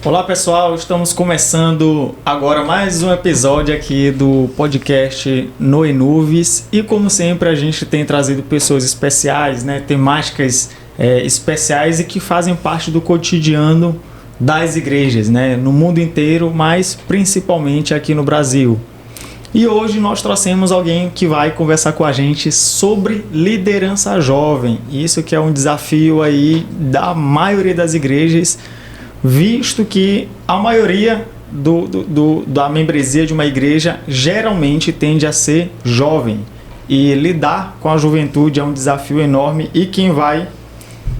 Olá pessoal, estamos começando agora mais um episódio aqui do podcast No Enuves e como sempre a gente tem trazido pessoas especiais, né, temáticas especiais e que fazem parte do cotidiano das igrejas, né, no mundo inteiro, mas principalmente aqui no Brasil. E hoje nós trouxemos alguém que vai conversar com a gente sobre liderança jovem. Isso que é um desafio aí da maioria das igrejas, visto que a maioria da membresia de uma igreja geralmente tende a ser jovem. E lidar com a juventude é um desafio enorme. E quem vai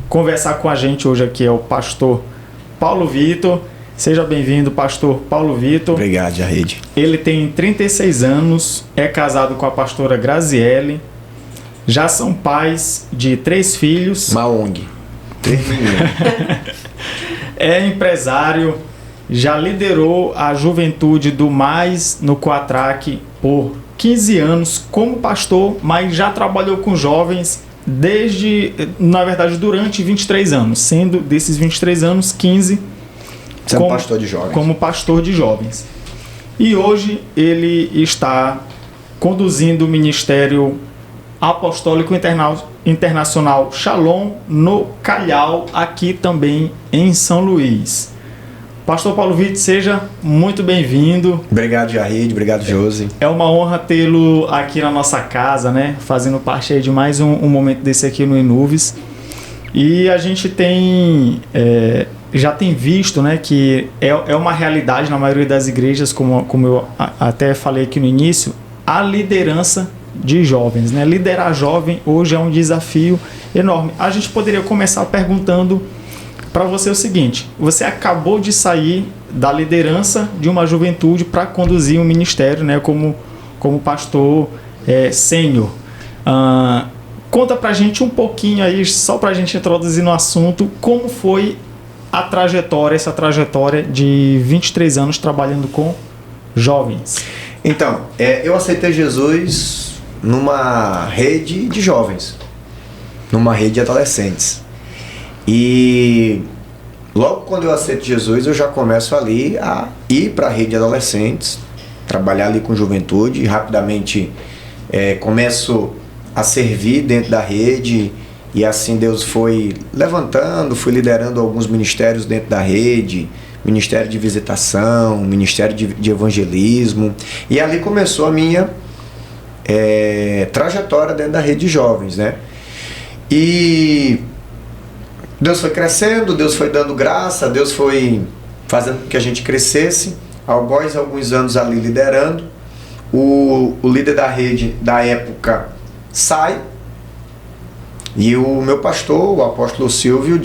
conversar com a gente hoje aqui é o pastor Paulo Vitor. Seja bem-vindo, pastor Paulo Vitor. Obrigado, Jared. Ele tem 36 anos, é casado com a pastora Graziele. Já são pais de 3 filhos. Uma ONG. 3 meninos. É empresário, já liderou a juventude do Mais no Coatrac por 15 anos como pastor, mas já trabalhou com jovens durante 23 anos, sendo desses 23 anos, 15 como pastor de jovens. Como pastor de jovens. E hoje ele está conduzindo o Ministério Apostólico Internacional Shalom no Calhau, aqui também em São Luís. Pastor Paulo Vitor, seja muito bem-vindo. Obrigado, Jared. Obrigado, Josi. É uma honra tê-lo aqui na nossa casa, né? Fazendo parte aí de mais um momento desse aqui no Enuves. E a gente já tem visto, né, que é uma realidade na maioria das igrejas, como eu até falei aqui no início, a liderança de jovens, né? Liderar jovem hoje é um desafio enorme. A gente poderia começar perguntando para você o seguinte: você acabou de sair da liderança de uma juventude para conduzir um ministério, né, como pastor sênior. Conta pra gente um pouquinho aí, só pra gente introduzir no assunto, como foi essa trajetória de 23 anos trabalhando com jovens. Então, eu aceitei Jesus numa rede de jovens, numa rede de adolescentes. E logo quando eu aceito Jesus, eu já começo ali a ir para a rede de adolescentes, trabalhar ali com juventude, e rapidamente começo a servir dentro da rede, e assim Deus foi levantando, foi liderando alguns ministérios dentro da rede, ministério de visitação, ministério de evangelismo, e ali começou a minha trajetória dentro da rede de jovens, né? E Deus foi crescendo, Deus foi dando graça, Deus foi fazendo com que a gente crescesse. Após alguns anos ali liderando, o líder da rede da época sai, e o meu pastor, o apóstolo Silvio,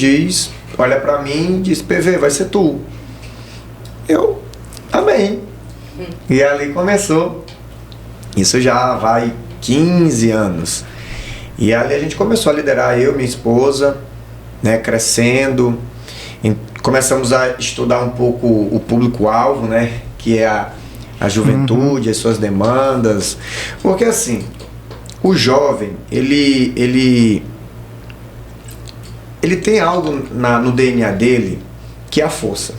olha para mim e diz: PV, vai ser tu. Eu, amém. E ali começou. Isso já vai 15 anos. E ali a gente começou a liderar, eu e minha esposa, né, crescendo. Começamos a estudar um pouco o público-alvo, né, que é a juventude, as suas demandas. Porque assim, o jovem, ele tem algo no DNA dele que é a força.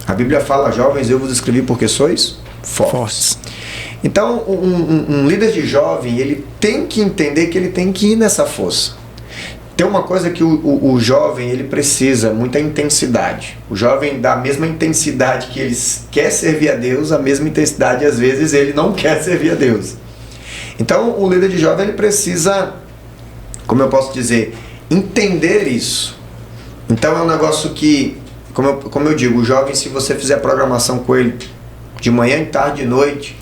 A Bíblia fala: jovens, eu vos escrevi porque sois fortes. Então, um líder de jovem, ele tem que entender que ele tem que ir nessa força. Tem uma coisa que o jovem, ele precisa, muita intensidade. O jovem, da mesma intensidade que ele quer servir a Deus, a mesma intensidade, às vezes, ele não quer servir a Deus. Então, o líder de jovem, ele precisa, como eu posso dizer, entender isso. Então, é um negócio que, como eu digo, o jovem, se você fizer programação com ele de manhã, tarde e noite,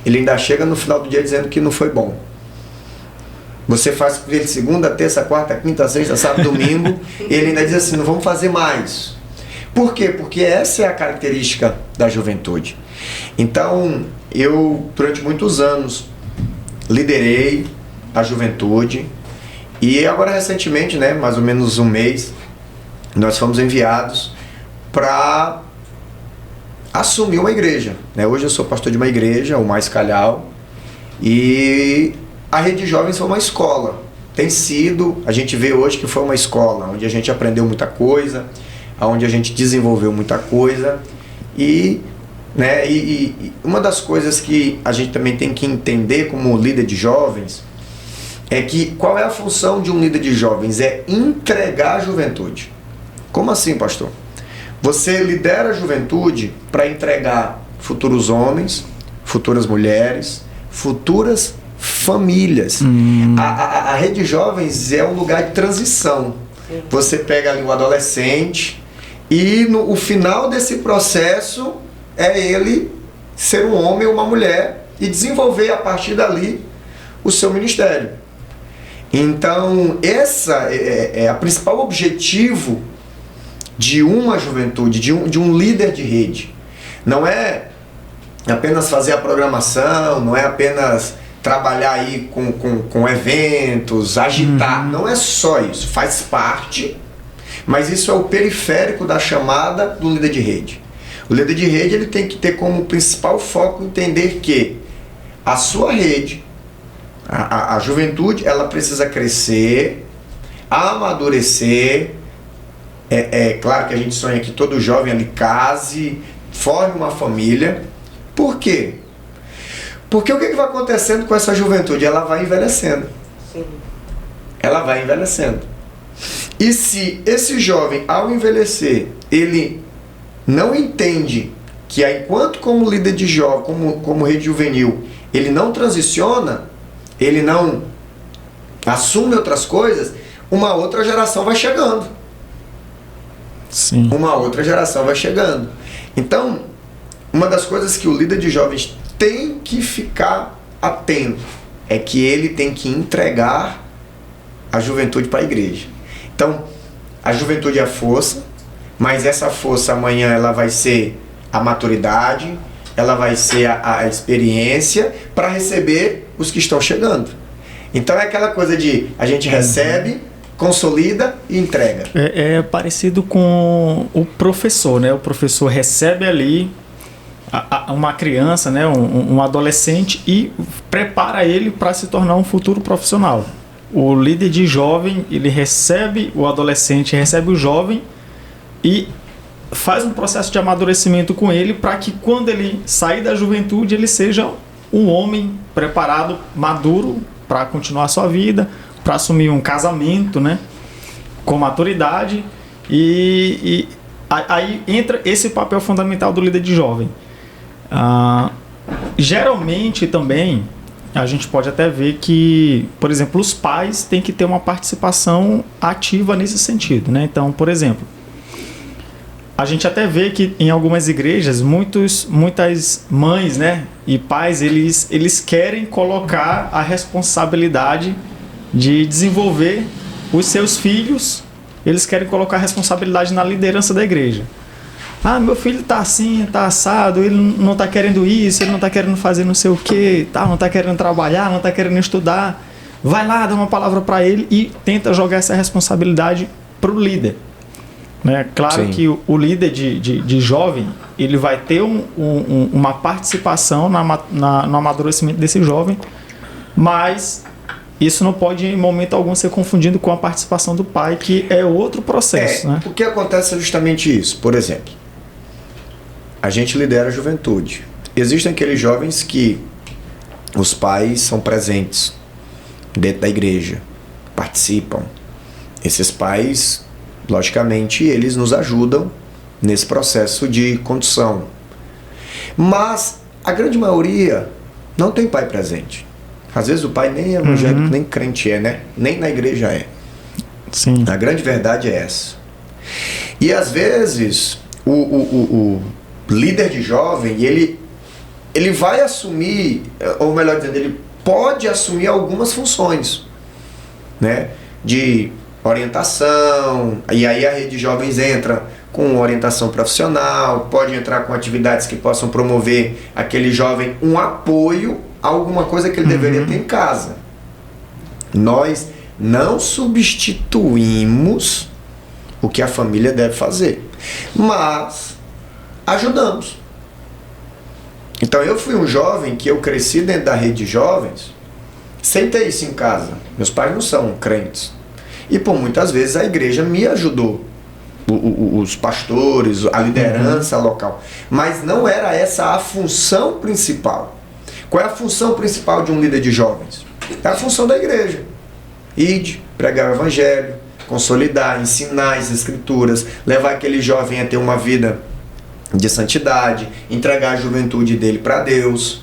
ele ainda chega no final do dia dizendo que não foi bom. Você faz com ele segunda, terça, quarta, quinta, sexta, sábado, domingo, e ele ainda diz assim: não vamos fazer mais. Por quê? Porque essa é a característica da juventude. Então, eu, durante muitos anos, liderei a juventude, e agora recentemente, né, mais ou menos um mês, nós fomos enviados para assumir uma igreja, né? Hoje eu sou pastor de uma igreja, o Mais Calhau, e a Rede de Jovens foi uma escola. Tem sido, a gente vê hoje que foi uma escola onde a gente aprendeu muita coisa, onde a gente desenvolveu muita coisa e uma das coisas que a gente também tem que entender como líder de jovens é que qual é a função de um líder de jovens? É entregar a juventude. Como assim, pastor? Você lidera a juventude para entregar futuros homens, futuras mulheres, futuras famílias. A rede de jovens é um lugar de transição. Você pega ali um adolescente e o final desse processo é ele ser um homem ou uma mulher e desenvolver a partir dali o seu ministério. Então, essa é o principal objetivo de uma juventude, de um líder de rede. Não é apenas fazer a programação, não é apenas trabalhar aí com eventos, agitar. Não é só isso, faz parte, mas isso é o periférico da chamada do líder de rede. O líder de rede ele tem que ter como principal foco entender que a sua rede, a juventude, ela precisa crescer, amadurecer. É claro que a gente sonha que todo jovem ali case, forme uma família. Por quê? Porque o que vai acontecendo com essa juventude? Ela vai envelhecendo. Sim. Ela vai envelhecendo. E se esse jovem, ao envelhecer, ele não entende que enquanto como líder de jovem, como rede juvenil, ele não transiciona, ele não assume outras coisas, uma outra geração vai chegando. Sim. Uma outra geração vai chegando. Então, uma das coisas que o líder de jovens tem que ficar atento é que ele tem que entregar a juventude para a igreja. Então, a juventude é a força, mas essa força amanhã ela vai ser a maturidade, ela vai ser a experiência para receber os que estão chegando. Então é aquela coisa de a gente recebe, consolida e entrega. É parecido com o professor, né? O professor recebe ali uma criança, né? um adolescente e prepara ele para se tornar um futuro profissional. O líder de jovem, ele recebe o adolescente, recebe o jovem e faz um processo de amadurecimento com ele para que quando ele sair da juventude ele seja um homem preparado, maduro para continuar a sua vida, para assumir um casamento, né, com maturidade e aí entra esse papel fundamental do líder de jovem. Geralmente também a gente pode até ver que, por exemplo, os pais têm que ter uma participação ativa nesse sentido, né? Então, por exemplo, a gente até vê que em algumas igrejas, muitas mães, né, e pais, eles querem colocar a responsabilidade de desenvolver os seus filhos, eles querem colocar a responsabilidade na liderança da igreja. Meu filho tá assim, tá assado, ele não tá querendo isso, ele não tá querendo fazer não sei o que, tá, não tá querendo trabalhar, não tá querendo estudar. Vai lá, dá uma palavra para ele e tenta jogar essa responsabilidade pro líder. Né? Claro. Sim. Que o líder de jovem, ele vai ter uma participação no amadurecimento desse jovem, mas isso não pode em momento algum ser confundido com a participação do pai, que é outro processo. Né? O que acontece é justamente isso. Por exemplo, a gente lidera a juventude. Existem aqueles jovens que os pais são presentes dentro da igreja, participam. Esses pais, logicamente, eles nos ajudam nesse processo de condução. Mas a grande maioria não tem pai presente. Às vezes o pai nem evangélico, nem crente né? Nem na igreja é. Sim. A grande verdade é essa. E às vezes o líder de jovem, ele vai assumir, ou melhor dizendo, ele pode assumir algumas funções, né? De orientação, e aí a rede de jovens entra com orientação profissional, pode entrar com atividades que possam promover aquele jovem um apoio a alguma coisa que ele deveria ter em casa. Nós não substituímos o que a família deve fazer, mas ajudamos. Então eu fui um jovem que eu cresci dentro da rede de jovens sem ter isso em casa. Meus pais não são crentes. E por muitas vezes a igreja me ajudou os pastores, a liderança local. Mas não era essa a função principal. Qual é a função principal de um líder de jovens? É a função da igreja. Ide, pregar o evangelho, consolidar, ensinar as escrituras, levar aquele jovem a ter uma vida de santidade, entregar a juventude dele para Deus.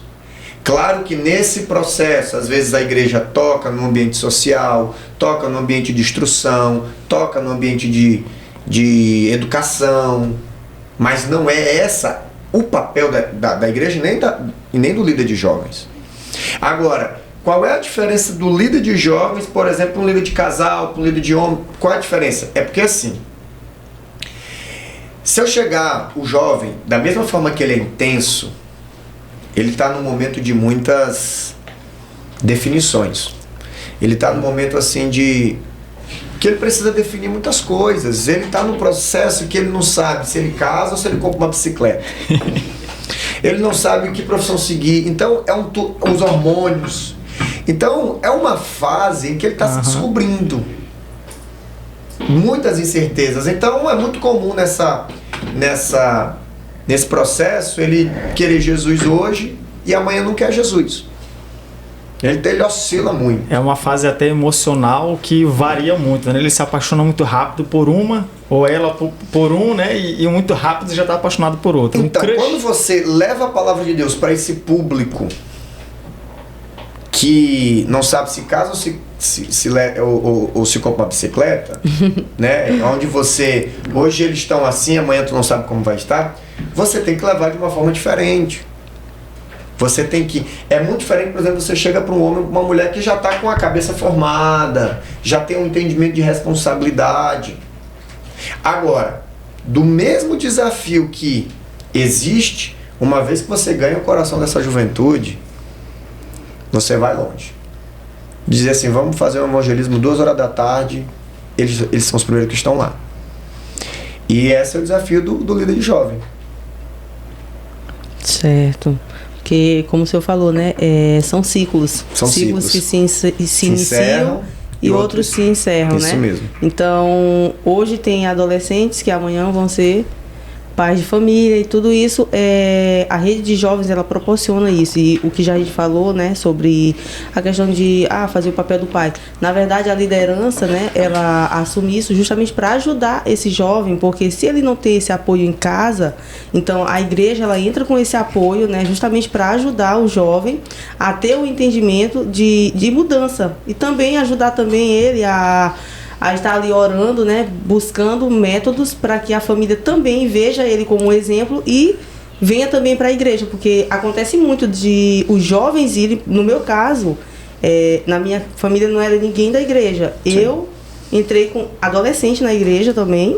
Claro que nesse processo, às vezes a igreja toca no ambiente social, toca no ambiente de instrução, toca no ambiente de educação, mas não é essa o papel da igreja e nem do líder de jovens. Agora, qual é a diferença do líder de jovens, por exemplo, um líder de casal, um líder de homem? Qual é a diferença? É porque assim, se eu chegar o jovem, da mesma forma que ele é intenso, ele está num momento de muitas definições. Ele está num momento assim que ele precisa definir muitas coisas. Ele está num processo que ele não sabe se ele casa ou se ele compra uma bicicleta. Ele não sabe que profissão seguir. Então, os hormônios. Então, é uma fase em que ele está se descobrindo. Muitas incertezas. Então, é muito comum nesse processo ele querer Jesus hoje e amanhã não quer Jesus. Ele oscila muito. É uma fase até emocional que varia muito, né? Ele se apaixona muito rápido por uma, ou ela por um, né? E muito rápido já está apaixonado por outra. Então, quando você leva a palavra de Deus para esse público que não sabe se casa ou se compra uma bicicleta, né? Onde hoje eles estão assim, amanhã tu não sabe como vai estar, você tem que levar de uma forma diferente. É muito diferente, por exemplo, você chega para um homem, uma mulher que já está com a cabeça formada, já tem um entendimento de responsabilidade. Agora, do mesmo desafio que existe, uma vez que você ganha o coração dessa juventude, você vai longe. Dizer assim, vamos fazer um evangelismo 2 horas da tarde, eles são os primeiros que estão lá. E esse é o desafio do líder de jovem. Certo. Porque, como o senhor falou, né, são ciclos. São ciclos que se iniciam e outros se encerram, isso, né? Isso mesmo. Então, hoje tem adolescentes que amanhã vão ser pais de família e tudo isso, a rede de jovens, ela proporciona isso. E o que já a gente falou, né, sobre a questão de fazer o papel do pai. Na verdade, a liderança, né, ela assume isso justamente para ajudar esse jovem, porque se ele não tem esse apoio em casa, então a igreja, ela entra com esse apoio, né, justamente para ajudar o jovem a ter o entendimento de mudança. E também ajudar também ele a estar ali orando, né, buscando métodos para que a família também veja ele como um exemplo e venha também para a igreja, porque acontece muito de os jovens irem, no meu caso, na minha família não era ninguém da igreja. Sim. Eu entrei com adolescente na igreja também,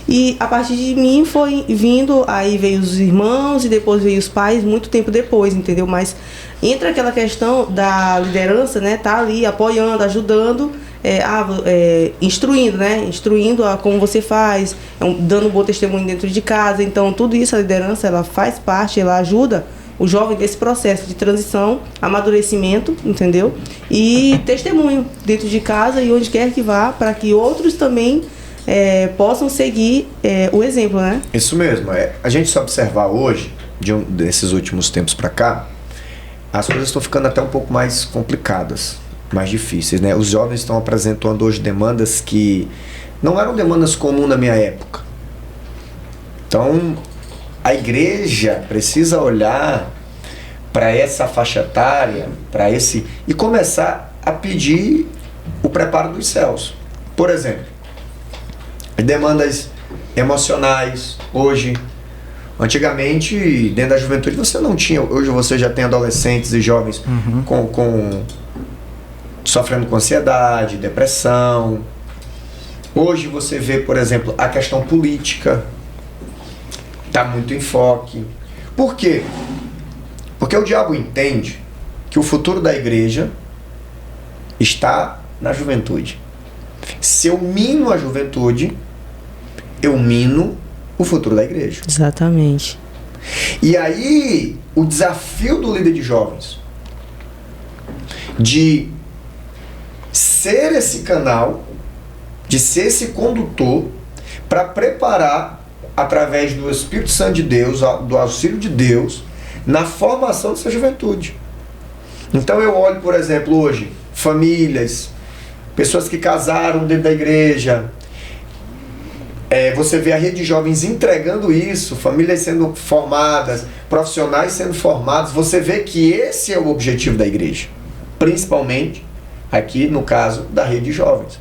e a partir de mim foi vindo, aí veio os irmãos e depois veio os pais, muito tempo depois, entendeu? Mas entra aquela questão da liderança, né, tá ali apoiando, ajudando, instruindo, né? Instruindo a como você faz, dando um bom testemunho dentro de casa. Então, tudo isso, a liderança, ela faz parte, ela ajuda o jovem desse processo de transição, amadurecimento, entendeu? E testemunho dentro de casa e onde quer que vá, para que outros também possam seguir o exemplo, né? Isso mesmo. A gente se observar hoje, desses últimos tempos para cá, as coisas estão ficando até um pouco mais complicadas, mais difíceis, né? Os jovens estão apresentando hoje demandas que não eram demandas comuns na minha época. Então, a igreja precisa olhar para essa faixa etária, e começar a pedir o preparo dos céus. Por exemplo, demandas emocionais. Hoje, antigamente, dentro da juventude você não tinha. Hoje você já tem adolescentes e jovens sofrendo com ansiedade, depressão. Hoje você vê, por exemplo, a questão política está muito em foque. Por quê? Porque o diabo entende que o futuro da igreja está na juventude. Se eu mino a juventude, eu mino o futuro da igreja. Exatamente. E aí, o desafio do líder de jovens de ser esse canal, de ser esse condutor, para preparar, através do Espírito Santo de Deus, do auxílio de Deus, na formação dessa juventude. Então eu olho, por exemplo, hoje, famílias, pessoas que casaram dentro da igreja, você vê a rede de jovens entregando isso, famílias sendo formadas, profissionais sendo formados, você vê que esse é o objetivo da igreja, principalmente aqui no caso da rede de jovens.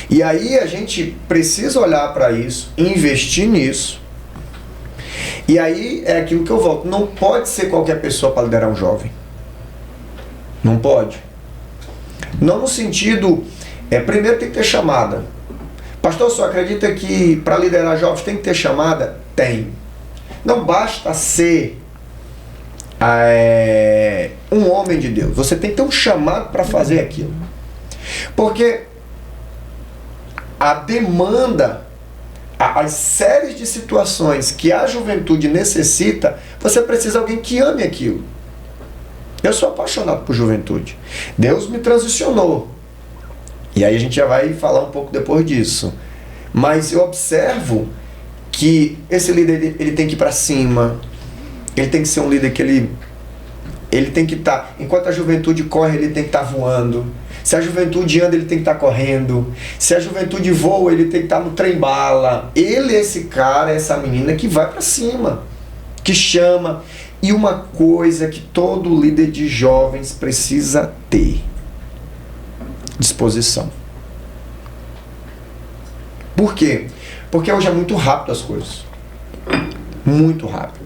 E aí a gente precisa olhar para isso, investir nisso, e aí é aquilo que eu volto, não pode ser qualquer pessoa para liderar um jovem. Não pode. Não no sentido, primeiro tem que ter chamada. Pastor, só acredita que para liderar jovens tem que ter chamada? Tem. Não basta ser um homem de Deus. Você tem que ter um chamado para fazer aquilo. Porque a demanda, as séries de situações que a juventude necessita, você precisa de alguém que ame aquilo. Eu sou apaixonado por juventude. Deus me transicionou. E aí a gente já vai falar um pouco depois disso. Mas eu observo que esse líder, ele tem que ir para cima. Ele tem que ser um líder que ele tem que estar... Enquanto a juventude corre, ele tem que estar voando. Se a juventude anda, ele tem que estar correndo. Se a juventude voa, ele tem que estar no trem-bala. Ele é esse cara, essa menina que vai para cima. Que chama. E uma coisa que todo líder de jovens precisa ter: disposição. Por quê? Porque hoje é muito rápido as coisas. Muito rápido.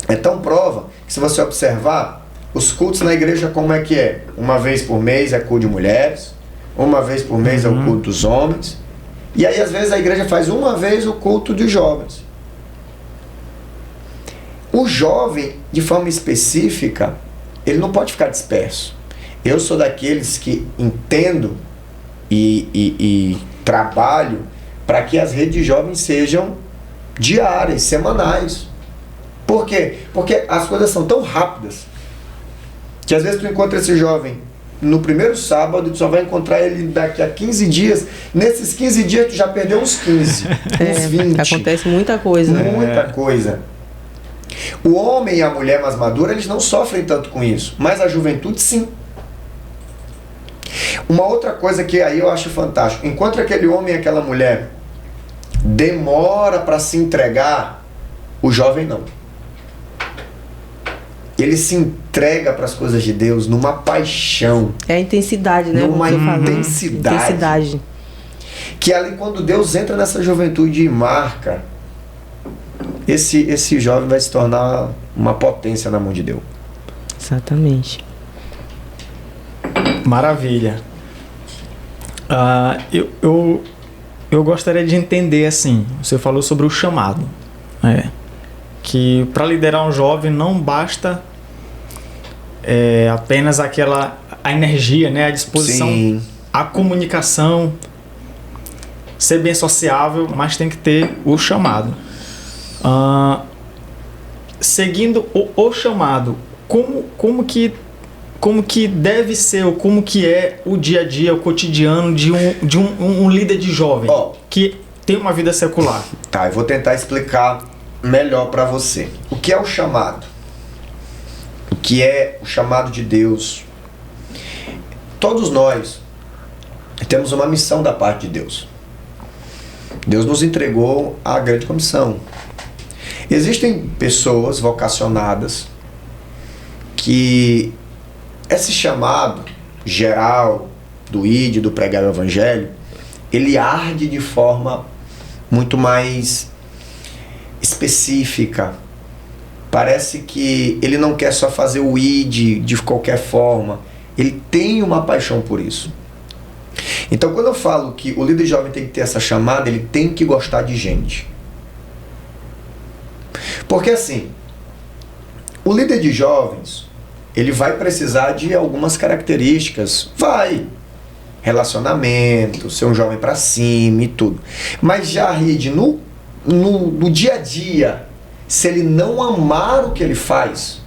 É tão prova que, se você observar, os cultos na igreja como é que é? Uma vez por mês é culto de mulheres, uma vez por mês é o culto dos homens, e aí às vezes a igreja faz uma vez o culto de jovens. O jovem, de forma específica, ele não pode ficar disperso. Eu sou daqueles que entendo e trabalho para que as redes de jovens sejam diárias, semanais. Por quê? Porque as coisas são tão rápidas que às vezes tu encontra esse jovem no primeiro sábado e tu só vai encontrar ele daqui a 15 dias. Nesses 15 dias tu já perdeu uns 15, uns 20. Acontece muita coisa. Muita coisa. O homem e a mulher mais madura, eles não sofrem tanto com isso, mas a juventude sim. Uma outra coisa que aí eu acho fantástico: enquanto aquele homem e aquela mulher demora para se entregar, o jovem não. Ele se entrega para as coisas de Deus numa paixão. É a intensidade, né? Numa intensidade. Que ali, quando Deus entra nessa juventude e marca, esse jovem vai se tornar uma potência na mão de Deus. Exatamente. Maravilha. Eu gostaria de entender assim, você falou sobre o chamado, que para liderar um jovem não basta apenas a energia, né, a disposição, sim, a comunicação, ser bem sociável, mas tem que ter o chamado. Seguindo o chamado, como que deve ser, ou como que é o dia a dia, o cotidiano de um líder de jovem que tem uma vida secular? Tá, eu vou tentar explicar melhor para você. O que é o chamado? O que é o chamado de Deus? Todos nós temos uma missão da parte de Deus. Deus nos entregou a grande comissão. Existem pessoas vocacionadas que esse chamado geral do ID, do pregar o evangelho, ele arde de forma muito mais específica. Parece que ele não quer só fazer o ID de qualquer forma. Ele tem uma paixão por isso. Então, quando eu falo que o líder jovem tem que ter essa chamada, ele tem que gostar de gente. Porque assim, o líder de jovens, ele vai precisar de algumas características. Vai. Relacionamento, ser um jovem pra cima e tudo. Mas já a rede, no dia a dia, se ele não amar o que ele faz,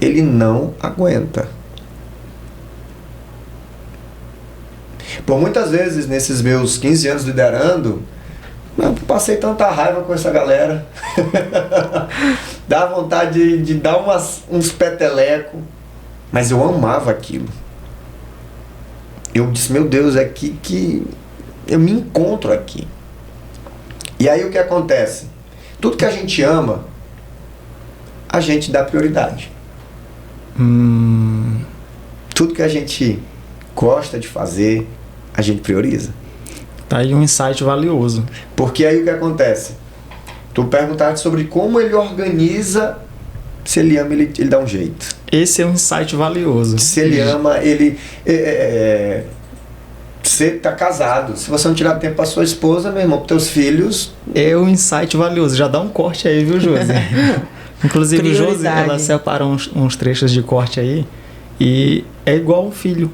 ele não aguenta. Por muitas vezes, nesses meus 15 anos liderando, eu passei tanta raiva com essa galera. Dá vontade de dar uns petelecos. Mas eu amava aquilo. Eu disse, meu Deus, é aqui que eu me encontro aqui. E aí o que acontece? Tudo que a gente ama, a gente dá prioridade. Tudo que a gente gosta de fazer, a gente prioriza. Tá aí um insight valioso. Porque aí o que acontece? Tu perguntaste sobre como ele organiza. Se ele ama, ele dá um jeito. Esse é um insight valioso. Se ele ama, ele... Você tá casado. Se você não tirar tempo pra sua esposa, meu irmão, pros teus filhos... É um insight valioso. Já dá um corte aí, viu, Josi? Inclusive, Josi, ela separou uns trechos de corte aí. E é igual um filho.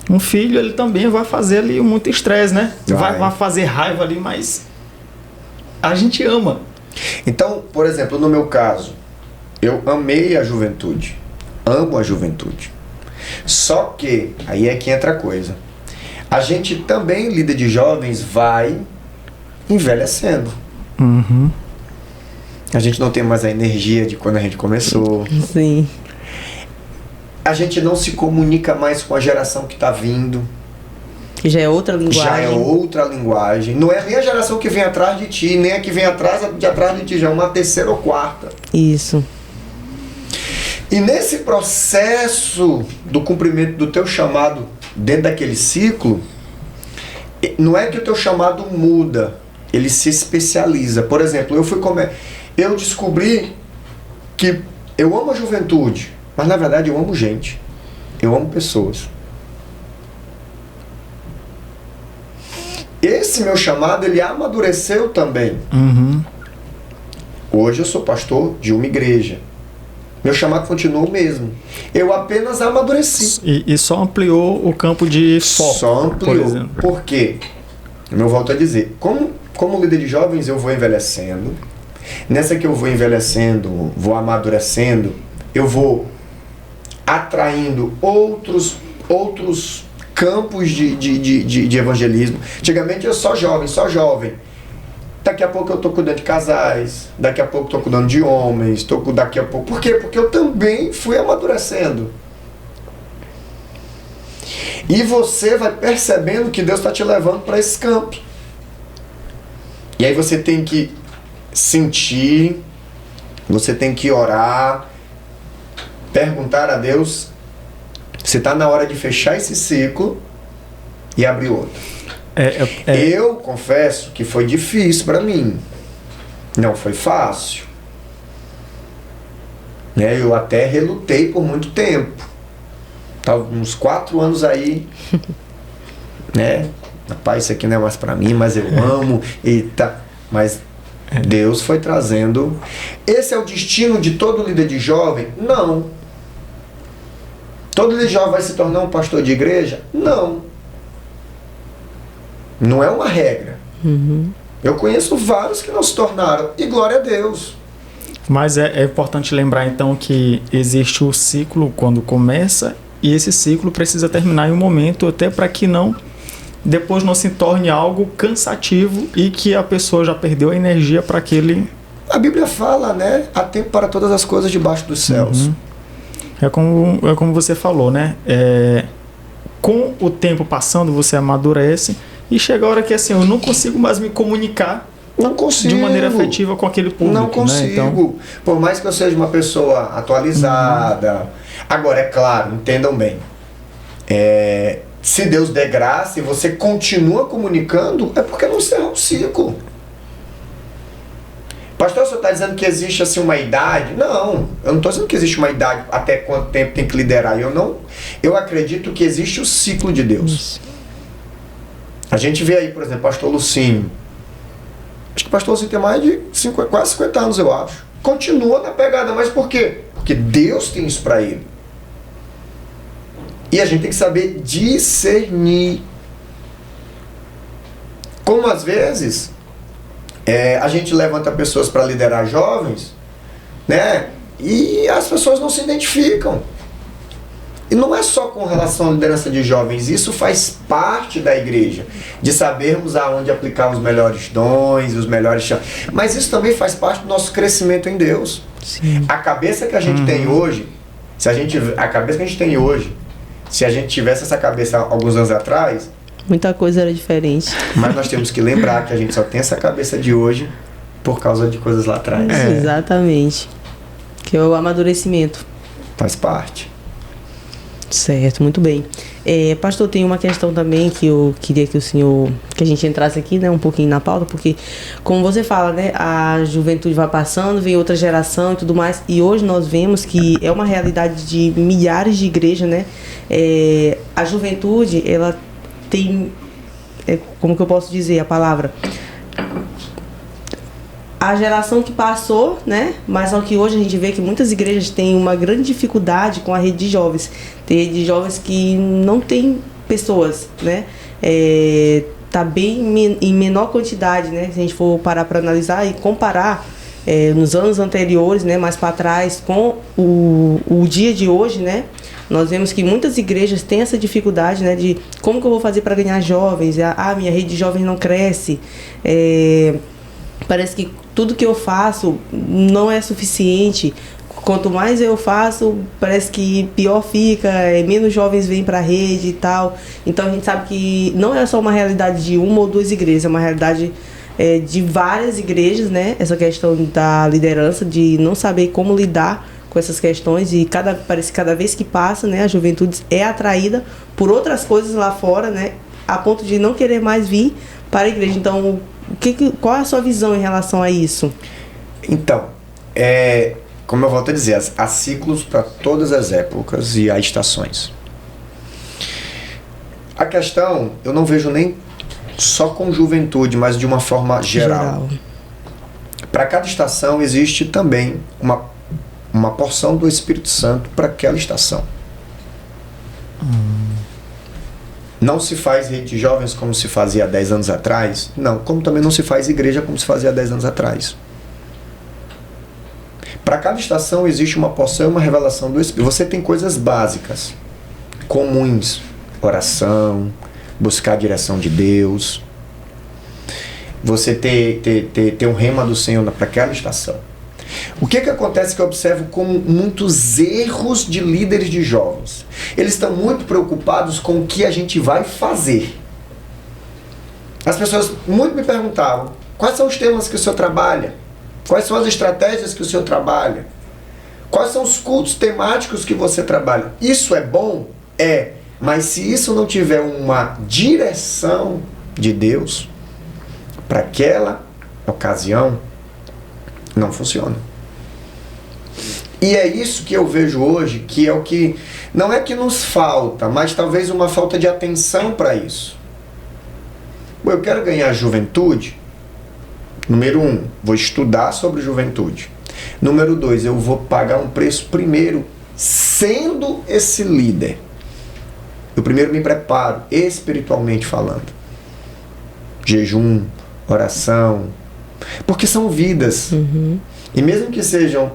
Um filho, ele também vai fazer ali muito estresse, né? Vai fazer raiva ali, mas a gente ama. Então, por exemplo, no meu caso, eu amei a juventude. Amo a juventude. Só que, aí é que entra a coisa. A gente também, líder de jovens, vai envelhecendo. Uhum. A gente não tem mais a energia de quando a gente começou. Sim. A gente não se comunica mais com a geração que está vindo. Que já é outra linguagem. Já é outra linguagem. Não é nem a geração que vem atrás de ti, nem a que vem atrás de ti. Já é uma terceira ou quarta. Isso. E nesse processo do cumprimento do teu chamado dentro daquele ciclo, não é que o teu chamado muda, ele se especializa. Por exemplo, eu descobri que eu amo a juventude, mas na verdade eu amo gente. Eu amo pessoas. Esse meu chamado, ele amadureceu também. Uhum. Hoje eu sou pastor de uma igreja. Meu chamado continua o mesmo. Eu apenas amadureci. E só ampliou o campo de foco. Só ampliou. Por exemplo. Por quê? Eu volto a dizer. Como líder de jovens, eu vou envelhecendo. Nessa que eu vou envelhecendo, vou amadurecendo, eu vou atraindo outros campos de evangelismo. Antigamente eu só jovem. Daqui a pouco eu estou cuidando de casais, daqui a pouco estou cuidando de homens, daqui a pouco... Por quê? Porque eu também fui amadurecendo. E você vai percebendo que Deus está te levando para esse campo. E aí você tem que sentir, você tem que orar, perguntar a Deus se está na hora de fechar esse ciclo e abrir outro. Eu confesso que foi difícil para mim. Não foi fácil. Eu até relutei por muito tempo. Tava uns 4 anos aí. Rapaz, isso aqui não é mais para mim, mas eu amo. Eita. Mas Deus foi trazendo. Esse é o destino de todo líder de jovem? Não. Todo líder de jovem vai se tornar um pastor de igreja? Não. Não é uma regra. Uhum. Eu conheço vários que não se tornaram. E glória a Deus. Mas é importante lembrar então que existe o ciclo quando começa e esse ciclo precisa terminar em um momento até para que depois não se torne algo cansativo e que a pessoa já perdeu a energia para aquele... A Bíblia fala, há tempo para todas as coisas debaixo dos céus. Uhum. É como você falou, com o tempo passando você amadurece e chega a hora que assim, eu não consigo mais me comunicar de maneira afetiva com aquele público. Não consigo. Então... Por mais que eu seja uma pessoa atualizada. Agora, é claro, entendam bem. Se Deus der graça e você continua comunicando, é porque não encerrou um ciclo. Pastor, o senhor está dizendo que existe assim uma idade? Não, eu não estou dizendo que existe uma idade até quanto tempo tem que liderar. Eu acredito que existe o ciclo de Deus. Isso. A gente vê aí, por exemplo, pastor Lucinho. Acho que o pastor Lucinho tem mais de quase 50 anos, eu acho. Continua na pegada, mas por quê? Porque Deus tem isso para ele. E a gente tem que saber discernir. Como às vezes a gente levanta pessoas para liderar jovens, e as pessoas não se identificam. E não é só com relação à liderança de jovens, isso faz parte da igreja, de sabermos aonde aplicar os melhores dons, os melhores... Mas isso também faz parte do nosso crescimento em Deus. Sim. A cabeça que a gente tem hoje, se a gente tivesse essa cabeça alguns anos atrás... Muita coisa era diferente. Mas nós temos que lembrar que a gente só tem essa cabeça de hoje por causa de coisas lá atrás. Exatamente. Que é o amadurecimento. Faz parte. Certo, muito bem. Pastor, tem uma questão também que eu queria que a gente entrasse aqui, né, um pouquinho na pauta, porque, como você fala, né, a juventude vai passando, vem outra geração e tudo mais, e hoje nós vemos que é uma realidade de milhares de igrejas, né, a juventude, ela tem, como que eu posso dizer a palavra? A geração que passou, né? Mas só que hoje a gente vê que muitas igrejas têm uma grande dificuldade com a rede de jovens. Tem rede de jovens que não tem pessoas, né? Tá bem em menor quantidade, né? Se a gente for parar para analisar e comparar nos anos anteriores, né? Mais para trás, com o dia de hoje, né? Nós vemos que muitas igrejas têm essa dificuldade, né? De como que eu vou fazer para ganhar jovens? Minha rede de jovens não cresce. Parece que tudo que eu faço não é suficiente. Quanto mais eu faço, parece que pior fica, menos jovens vêm para a rede e tal. Então a gente sabe que não é só uma realidade de uma ou duas igrejas, é uma realidade de várias igrejas, né? Essa questão da liderança, de não saber como lidar com essas questões, e parece que cada vez que passa, né, a juventude é atraída por outras coisas lá fora, né? A ponto de não querer mais vir para a igreja. Então, qual é a sua visão em relação a isso? Então, como eu volto a dizer, há ciclos para todas as épocas e há estações. A questão, eu não vejo nem só com juventude, mas de uma forma geral. Para cada estação existe também uma porção do Espírito Santo para aquela estação. Não se faz rede de jovens como se fazia há 10 anos atrás? Não, como também não se faz igreja como se fazia há 10 anos atrás. Para cada estação existe uma porção e uma revelação do Espírito. Você tem coisas básicas, comuns, oração, buscar a direção de Deus. Você ter um rema do Senhor para aquela estação. O que acontece que eu observo como muitos erros de líderes de jovens? Eles estão muito preocupados com o que a gente vai fazer. As pessoas muito me perguntavam: quais são os temas que o senhor trabalha? Quais são as estratégias que o senhor trabalha? Quais são os cultos temáticos que você trabalha? Isso é bom? Mas se isso não tiver uma direção de Deus para aquela ocasião, não funciona. E é isso que eu vejo hoje, que é o que não é que nos falta, mas talvez uma falta de atenção para isso. Eu quero ganhar juventude. Número 1, vou estudar sobre juventude. Número 2, eu vou pagar um preço primeiro, sendo esse líder. Eu primeiro me preparo, espiritualmente falando. Jejum, oração, porque são vidas. E mesmo que sejam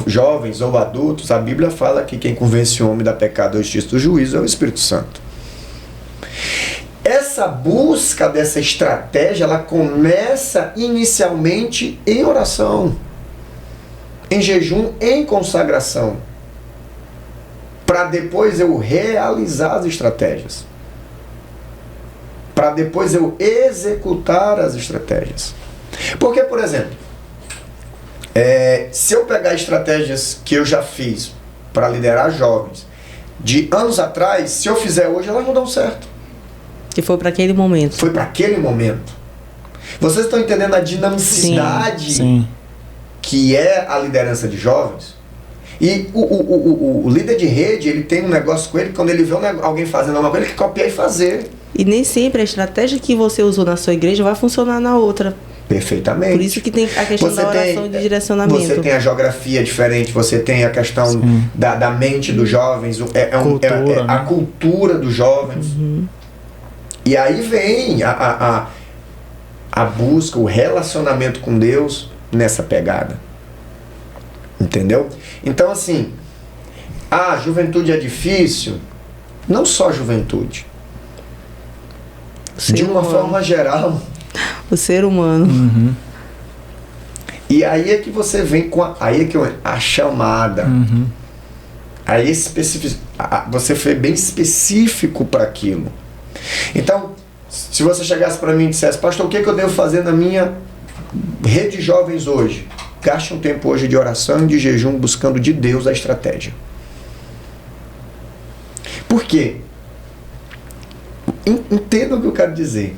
jovens ou adultos, a Bíblia fala que quem convence o homem da pecado, da justiça e do juízo é o Espírito Santo. Essa busca dessa estratégia, ela começa inicialmente em oração, em jejum, em consagração, para depois eu realizar as estratégias, para depois eu executar as estratégias. Porque, por exemplo, se eu pegar estratégias que eu já fiz para liderar jovens de anos atrás, se eu fizer hoje, elas não dão certo. Que foi para aquele momento. Foi para aquele momento. Vocês estão entendendo a dinamicidade Sim. que é a liderança de jovens? E o líder de rede, ele tem um negócio com ele, quando ele vê alguém fazendo alguma coisa, ele quer copiar e fazer. E nem sempre a estratégia que você usou na sua igreja vai funcionar na outra. Perfeitamente. Por isso que tem a questão da oração de direcionamento. Você tem a geografia diferente, você tem a questão da mente dos jovens, a cultura dos jovens. E aí vem a busca, o relacionamento com Deus nessa pegada. Entendeu? Então, assim, Ah, juventude é difícil. Não só juventude. De uma forma geral. O ser humano. Uhum. E aí é que você vem com a chamada. Uhum. Aí você foi bem específico para aquilo. Então, se você chegasse para mim e dissesse, pastor, o que eu devo fazer na minha rede de jovens hoje? Gaste um tempo hoje de oração e de jejum buscando de Deus a estratégia. Por quê? Entenda o que eu quero dizer.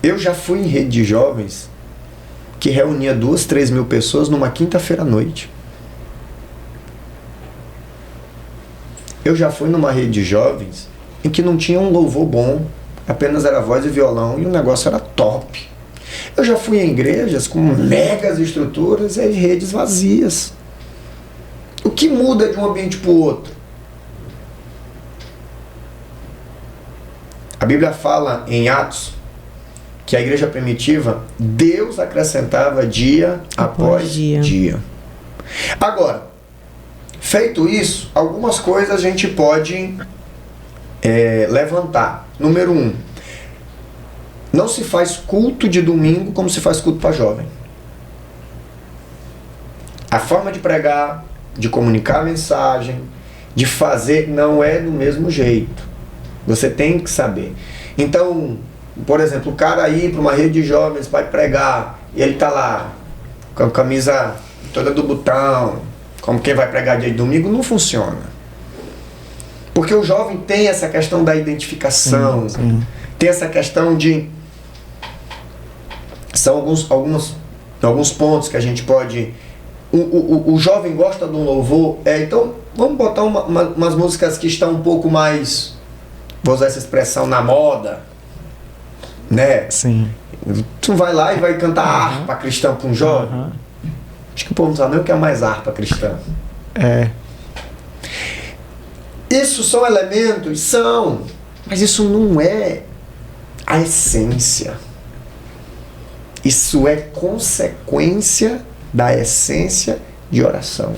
Eu já fui em rede de jovens que reunia 2, 3 mil pessoas numa quinta-feira à noite. Eu já fui numa rede de jovens em que não tinha um louvor bom, apenas era voz e violão e o negócio era top. Eu já fui em igrejas com megas estruturas e redes vazias. O que muda de um ambiente para o outro? A Bíblia fala em Atos que a igreja primitiva, Deus acrescentava dia após dia. Agora, feito isso, algumas coisas a gente pode levantar. Número 1, não se faz culto de domingo como se faz culto para jovem. A forma de pregar, de comunicar a mensagem, de fazer, não é do mesmo jeito. Você tem que saber. Então, por exemplo, o cara ir para uma rede de jovens vai pregar e ele tá lá com a camisa toda do botão, como quem vai pregar dia de domingo, não funciona. Porque o jovem tem essa questão da identificação, tem essa questão de... São alguns pontos que a gente pode... O jovem gosta de um louvor, então vamos botar umas músicas que estão um pouco mais... Vou usar essa expressão, na moda, né? Sim. Tu vai lá e vai cantar harpa cristã para um jovem? Acho que o povo não sabe nem o que é mais harpa cristã. Isso são elementos? São. Mas isso não é a essência. Isso é consequência da essência de oração.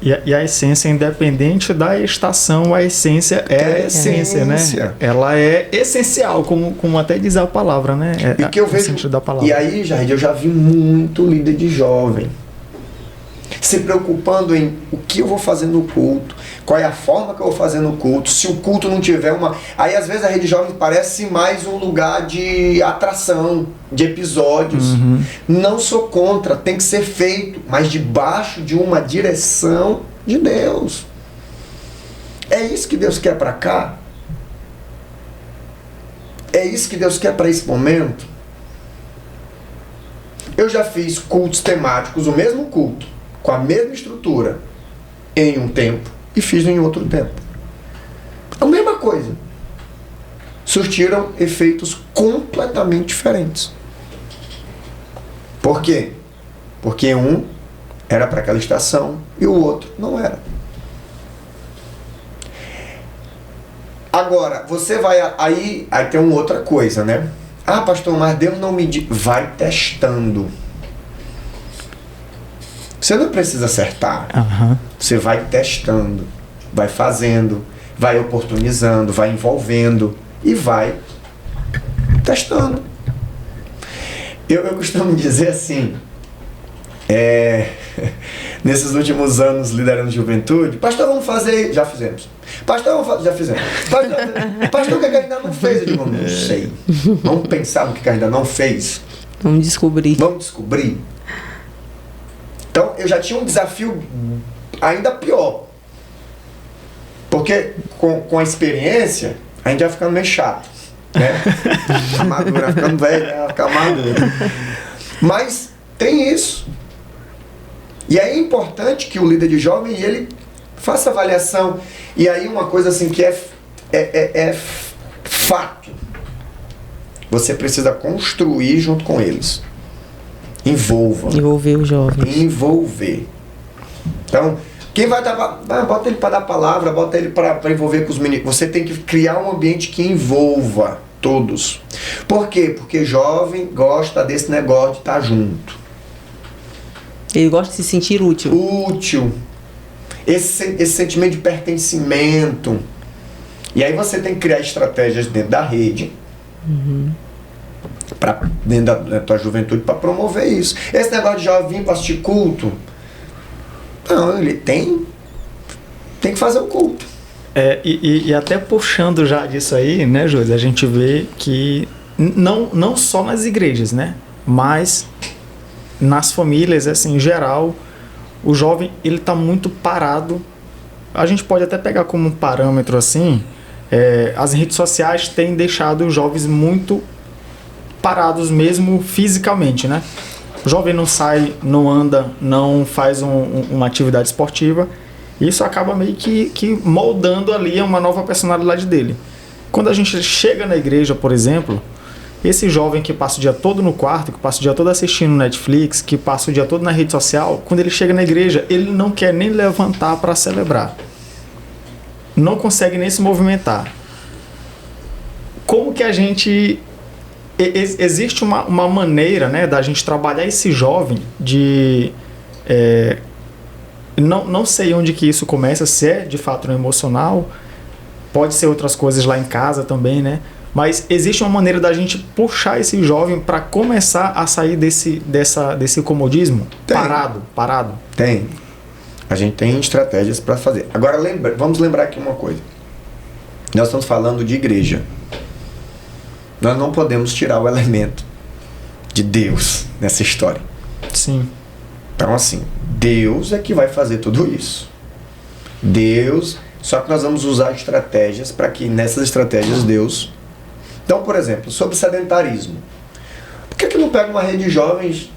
E a essência, independente da estação, a essência é a essência, né? Ela é essencial, como até diz a palavra, né? E que eu vejo, da palavra. E aí, Jair, eu já vi muito líder de jovem se preocupando em o que eu vou fazer no culto, qual é a forma que eu vou fazer no culto, se o culto não tiver uma... Aí às vezes a rede jovem parece mais um lugar de atração, de episódios. Não sou contra, tem que ser feito, mas debaixo de uma direção de Deus. É isso que Deus quer para cá? É isso que Deus quer para esse momento? Eu já fiz cultos temáticos, o mesmo culto, com a mesma estrutura, em um tempo, e fiz em outro tempo. A mesma coisa. Surtiram efeitos completamente diferentes. Por quê? Porque um era para aquela estação e o outro não era. Agora, você vai... Aí tem uma outra coisa, né? Ah, pastor, mas Deus não me diz... Vai testando. Você não precisa acertar. Você vai testando, vai fazendo, vai oportunizando, vai envolvendo e vai testando. Eu costumo dizer assim, nesses últimos anos liderando juventude, pastor, vamos fazer, já fizemos. Pastor, vamos fazer, já fizemos. Pastor, o que ainda não fez? Eu digo, não sei. Vamos pensar no que ainda não fez. Vamos descobrir. Então, eu já tinha um desafio ainda pior. Porque com a experiência, a gente vai ficando meio chato. Né? Maduro, vai ficando velho, vai ficar maduro. Mas tem isso. E aí é importante que o líder de jovem, ele faça avaliação. E aí uma coisa assim que é fato. Você precisa construir junto com eles. Envolver os jovens. Envolver. Então, quem vai dar... Bota ele para dar palavra, bota ele para envolver com os meninos. Você tem que criar um ambiente que envolva todos. Por quê? Porque jovem gosta desse negócio de estar junto. Ele gosta de se sentir útil. esse sentimento de pertencimento. E aí você tem que criar estratégias dentro da rede, dentro da tua juventude, para promover isso. Esse negócio de jovem para assistir culto, não, ele tem que fazer o culto. E até puxando já disso aí, né, José, a gente vê que não só nas igrejas, né, mas nas famílias, assim, em geral, o jovem, ele está muito parado. A gente pode até pegar como um parâmetro assim, as redes sociais têm deixado os jovens muito parados mesmo fisicamente, né? O jovem não sai, não anda, não faz uma atividade esportiva. Isso acaba meio que moldando ali uma nova personalidade dele. Quando a gente chega na igreja, por exemplo, esse jovem que passa o dia todo no quarto, que passa o dia todo assistindo Netflix, que passa o dia todo na rede social, quando ele chega na igreja, ele não quer nem levantar para celebrar. Não consegue nem se movimentar. Como que a gente... Existe uma maneira, né, da gente trabalhar esse jovem de... Não sei onde que isso começa, se é de fato no emocional, pode ser outras coisas lá em casa também, né? Mas existe uma maneira da gente puxar esse jovem para começar a sair desse comodismo? Tem. Parado. Tem. A gente tem estratégias para fazer. Agora, vamos lembrar aqui uma coisa. Nós estamos falando de igreja. Nós não podemos tirar o elemento de Deus nessa história. Sim. Então, assim, Deus é que vai fazer tudo isso. Deus... Só que nós vamos usar estratégias para que nessas estratégias Deus... Então, por exemplo, sobre sedentarismo. Por que não pega uma rede de jovens,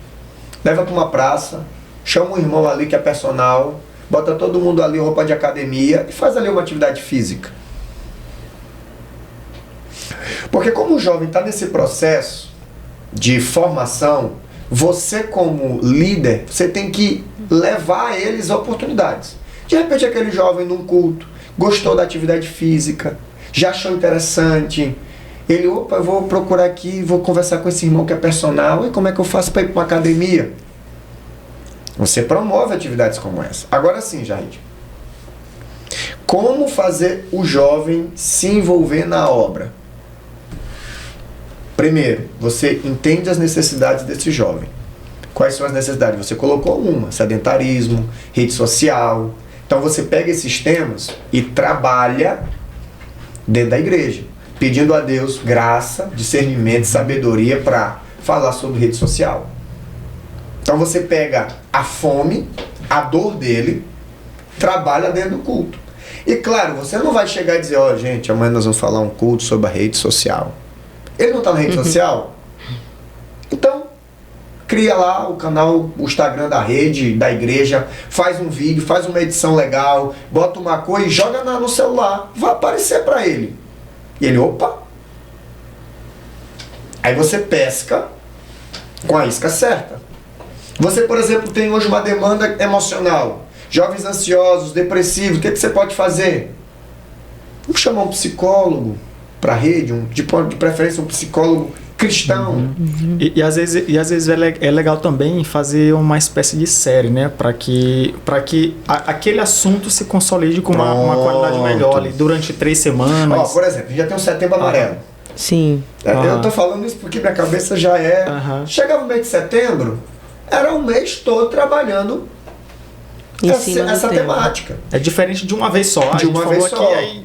leva para uma praça, chama um irmão ali que é personal, bota todo mundo ali roupa de academia e faz ali uma atividade física? Porque como o jovem está nesse processo de formação, você como líder, você tem que levar eles a oportunidades. De repente aquele jovem num culto gostou da atividade física, já achou interessante, ele, opa, eu vou procurar aqui, vou conversar com esse irmão que é personal, e como é que eu faço para ir para uma academia? Você promove atividades como essa. Agora sim, Jair, como fazer o jovem se envolver na obra? Primeiro, você entende as necessidades desse jovem. Quais são as necessidades? Você colocou uma: sedentarismo, rede social. Então você pega esses temas e trabalha dentro da igreja, pedindo a Deus graça, discernimento, sabedoria para falar sobre rede social. Então você pega a fome, a dor dele, trabalha dentro do culto. E claro, você não vai chegar e dizer, ó, gente, amanhã nós vamos falar um culto sobre a rede social. Ele não está na rede social? Então, cria lá o canal, o Instagram da rede, da igreja, faz um vídeo, faz uma edição legal, bota uma cor e joga no celular. Vai aparecer para ele. E ele, opa! Aí você pesca com a isca certa. Você, por exemplo, tem hoje uma demanda emocional. Jovens ansiosos, depressivos, o que você pode fazer? Vamos chamar um psicólogo para a rede, de preferência um psicólogo cristão. E às vezes é legal também fazer uma espécie de série, né? Para que aquele assunto se consolide com uma qualidade melhor ali durante 3 semanas. Ó, por exemplo, a gente já tem um Setembro Amarelo. Sim. Eu tô falando isso porque minha cabeça já é... Chegava no mês de setembro, era um mês todo trabalhando essa temática. É diferente de uma vez só. De uma vez só. Aí...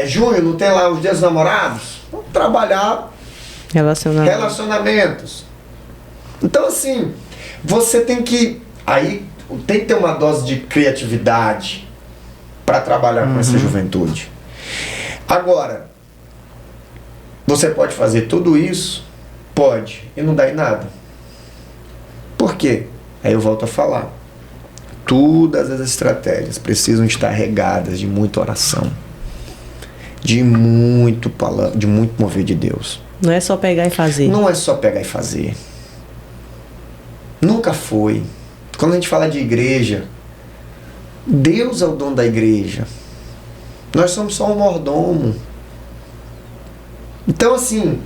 junho, não tem lá os dias dos namorados? Vamos trabalhar relacionamentos. Então, assim, você tem que... Aí tem que ter uma dose de criatividade para trabalhar com essa juventude. Agora, você pode fazer tudo isso? Pode. E não dá em nada. Por quê? Aí eu volto a falar. Todas as estratégias precisam estar regadas de muita oração. De muito mover de Deus. Não é só pegar e fazer. Não é só pegar e fazer. Nunca foi. Quando a gente fala de igreja, Deus é o dono da igreja. Nós somos só um mordomo. Então, assim,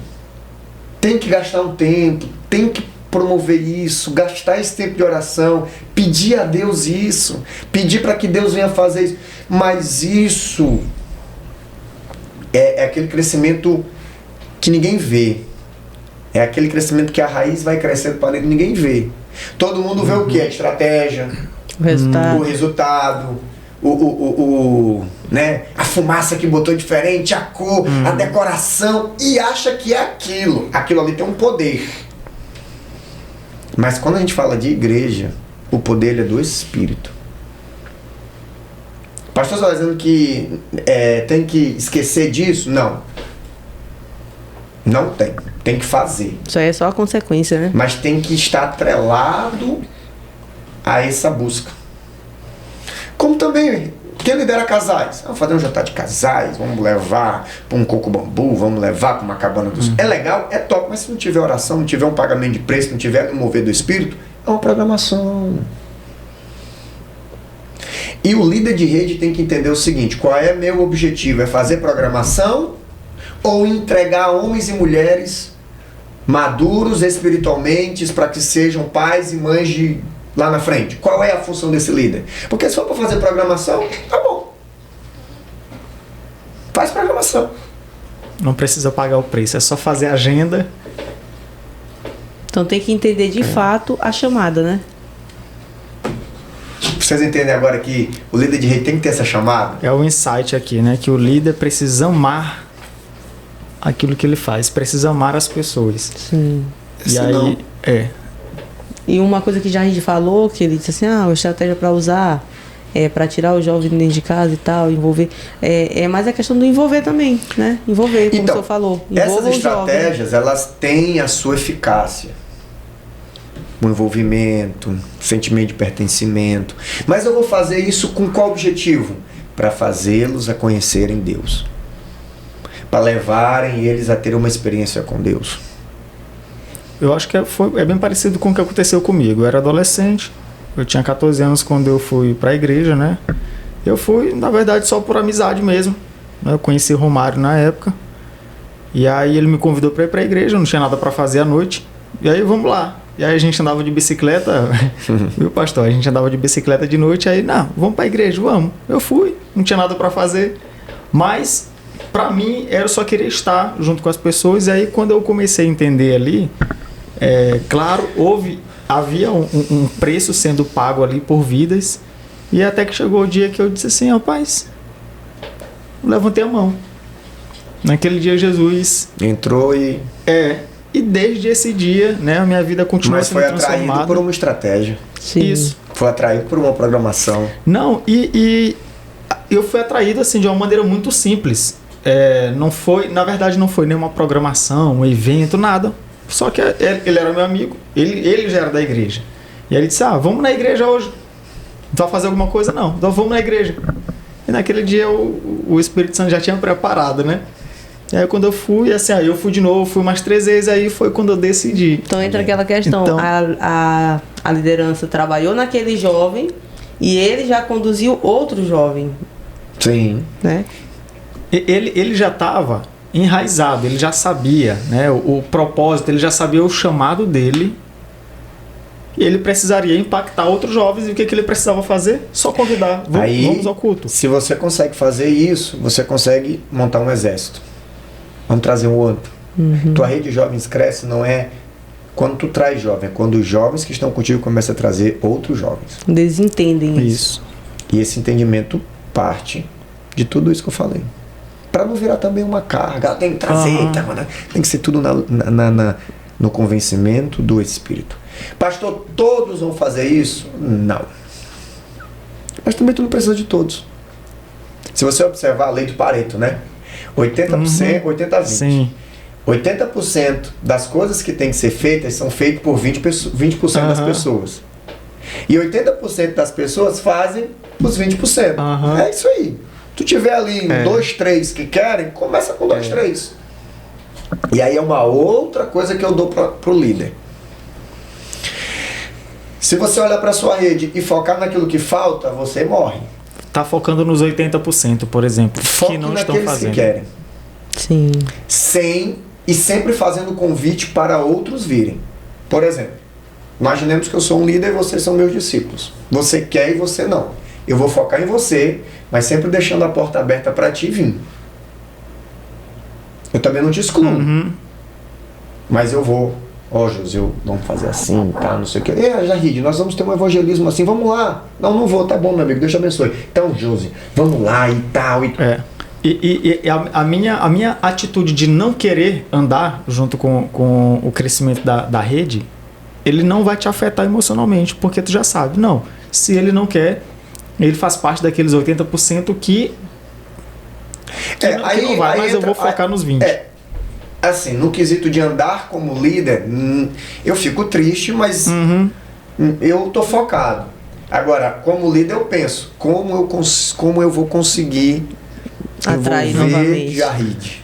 tem que gastar um tempo, tem que promover isso, gastar esse tempo de oração, pedir a Deus isso, pedir para que Deus venha fazer isso. Mas isso é aquele crescimento que ninguém vê. É aquele crescimento que a raiz vai crescendo para dentro e ninguém vê. Todo mundo vê o que? A estratégia, o resultado, né? A fumaça que botou diferente, a cor, a decoração, e acha que é aquilo. Aquilo ali tem um poder. Mas quando a gente fala de igreja, o poder é do Espírito. O pastor está dizendo que tem que esquecer disso? Não. Não tem. Tem que fazer. Isso aí é só a consequência, né? Mas tem que estar atrelado a essa busca. Como também, quem lidera casais? Vamos fazer um jantar de casais, vamos levar para um coco bambu, vamos levar para uma cabana dos... É legal, é top, mas se não tiver oração, não tiver um pagamento de preço, não tiver um mover do Espírito, é uma programação. E o líder de rede tem que entender o seguinte: qual é meu objetivo? É fazer programação ou entregar homens e mulheres maduros espiritualmente para que sejam pais e mães lá na frente? Qual é a função desse líder? Porque se for para fazer programação, tá bom. Faz programação. Não precisa pagar o preço, é só fazer a agenda. Então tem que entender de fato a chamada, né? Vocês entendem agora que o líder de rede tem que ter essa chamada? É o insight aqui, né? Que o líder precisa amar aquilo que ele faz, precisa amar as pessoas. Sim. E aí, E uma coisa que já a gente falou, que ele disse assim, a estratégia para usar é para tirar o jovem dentro de casa e tal, envolver. É mais a questão do envolver também, né? Envolver, como então, o senhor falou. Essas estratégias, elas têm a sua eficácia. O envolvimento, o sentimento de pertencimento. Mas eu vou fazer isso com qual objetivo? Para fazê-los a conhecerem Deus. Para levarem eles a ter uma experiência com Deus. Eu acho que é bem parecido com o que aconteceu comigo. Eu era adolescente, eu tinha 14 anos quando eu fui para a igreja, né? Eu fui, na verdade, só por amizade mesmo. Eu conheci o Romário na época. E aí ele me convidou para ir para a igreja, eu não tinha nada para fazer à noite. E aí vamos lá. E aí a gente andava de bicicleta, viu, pastor? A gente andava de bicicleta de noite, aí, não, vamos para a igreja, vamos. Eu fui, não tinha nada para fazer. Mas, para mim, eu só queria estar junto com as pessoas. E aí, quando eu comecei a entender ali, claro, havia um preço sendo pago ali por vidas. E até que chegou o dia que eu disse assim, rapaz, eu levantei a mão. Naquele dia Jesus entrou e... E desde esse dia, né, a minha vida continua sendo transformada. Mas foi atraído por uma estratégia. Sim. Isso. Foi atraído por uma programação. Não, e eu fui atraído assim de uma maneira muito simples. Não foi, na verdade, não foi nenhuma programação, um evento, nada. Só que ele era meu amigo, ele já era da igreja. E aí ele disse, vamos na igreja hoje. Vai fazer alguma coisa? Não, então vamos na igreja. E naquele dia o Espírito Santo já tinha preparado, né? E aí quando eu fui, assim, eu fui de novo, fui mais 3 vezes, aí foi quando eu decidi. Então entra aquela questão, Então, a liderança trabalhou naquele jovem e ele já conduziu outro jovem. Sim. Né? Ele já estava enraizado, ele já sabia, né, o propósito, ele já sabia o chamado dele. E ele precisaria impactar outros jovens. E o que ele precisava fazer? Só convidar. Vamos ao culto. Se você consegue fazer isso, você consegue montar um exército. Vamos trazer um outro. Tua rede de jovens cresce não é quando tu traz jovem, é quando os jovens que estão contigo começam a trazer outros jovens. Eles entendem isso. E esse entendimento parte de tudo isso que eu falei. Para não virar também uma carga, tem que trazer, tem que ser tudo no convencimento do Espírito. Pastor, todos vão fazer isso? Não. Mas também tu não precisa de todos. Se você observar a lei do Pareto, né? 80%, 80-20. Sim. 80% das coisas que tem que ser feitas são feitas por 20% das pessoas. E 80% das pessoas fazem os 20%. É isso aí. Tu tiver ali 2, 3 que querem, começa com 2, 3. E aí é uma outra coisa que eu dou pro líder. Se você olhar para sua rede e focar naquilo que falta, você morre. Tá focando nos 80%, por exemplo, Foque que não estão fazendo. Que querem. Sim. E sempre fazendo convite para outros virem. Por exemplo, Imaginemos que eu sou um líder e vocês são meus discípulos. Você quer e você não. Eu vou focar em você, mas sempre deixando a porta aberta para ti vir. Eu também não te excluo. Mas eu vou. José, vamos fazer assim, tá, não sei o que. Jarid, nós vamos ter um evangelismo assim, vamos lá. Não vou, tá bom, meu amigo, Deus te abençoe. Então, José, vamos lá e tal. E a minha atitude de não querer andar junto com o crescimento da rede, ele não vai te afetar emocionalmente, porque tu já sabe, não. Se ele não quer, ele faz parte daqueles 80% que não vai, mas eu vou focar nos 20%. Assim, no quesito de andar como líder, eu fico triste, mas eu tô focado. Agora, como líder, eu penso, como eu vou conseguir atrair novamente Jarid?